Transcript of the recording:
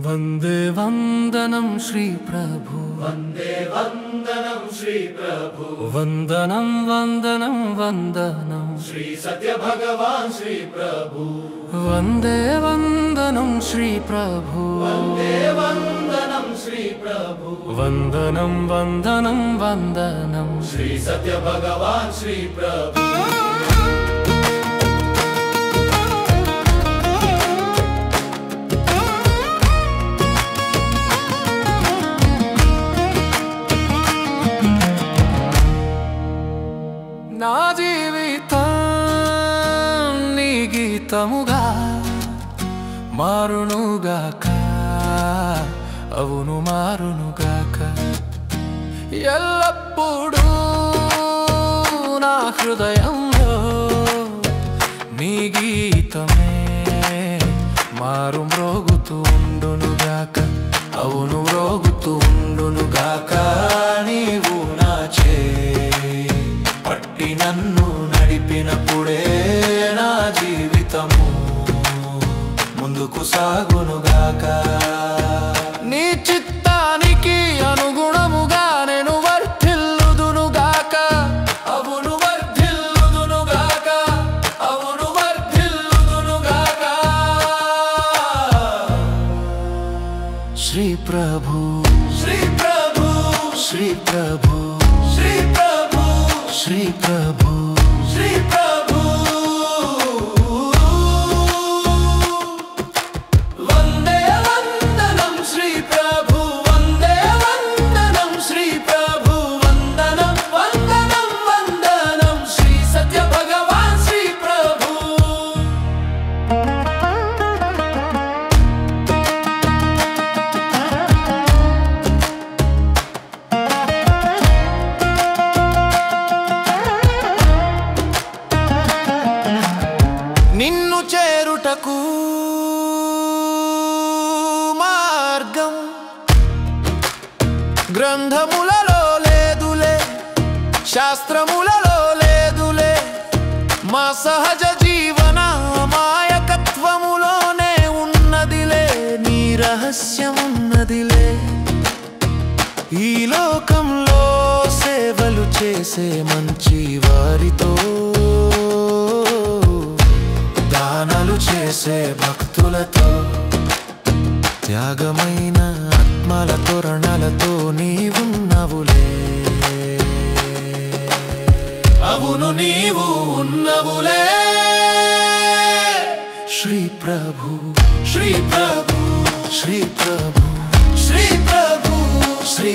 वंदे वंदनम श्री प्रभु वंदे वंदनम श्री प्रभु वंदनम वंदनम वंदनम श्री सत्य भगवान श्री प्रभु वंदे वंदनम श्री प्रभु वंदे वंदनम श्री प्रभु वंदनम वंदनम वंदनम श्री सत्य भगवान श्री प्रभु నా జీవితం నీ గీతముగా మారునుగాక అవును మారునుగాక ఎల్లప్పుడూ నా హృదయంలో నీ గీతమే మారు మ్రోగుతూ ఉండునుగాక అవును మ్రోగుతూ ఉండునుగాక నీవు నా పట్టి నన్ను నడిపినప్పుడే నా జీవితము ముందుకు సాగునుగాక నీ చిత్తానికి అనుగుణముగా నేను వర్ధిల్లుదునుగాక అవును వర్ధిల్లుదునుగాక అవును వర్ధిల్లుదునుగాక శ్రీ ప్రభు श्री प्रभु శ్రీ ప్రభు श्री प्रभु श्री प्रभु श्री प्रभु वंदे वंदनम श्री प्रभु वंदे वंदनम श्री प्रभु वंदनम वंदनम वंदनम श्री सत्य भगवान श्री प्रभु నిన్ను చేరుటకు మార్గం గ్రంథములలో లేదులే శాస్త్రములలో లేదులే మా సహజ జీవన మాయకత్వములోనే ఉన్నదిలే నీ రహస్యమున్నదిలే ఈ లోకంలో సేవలు చేసే మంచి వారితో దానాలు చేసే భక్తులతో త్యాగమైన ఆత్మల తోరణాలతో నీవున్నవులే అవును నీవు ఉన్నవులే శ్రీ ప్రభు श्री प्रभु శ్రీ ప్రభు श्री प्रभु శ్రీ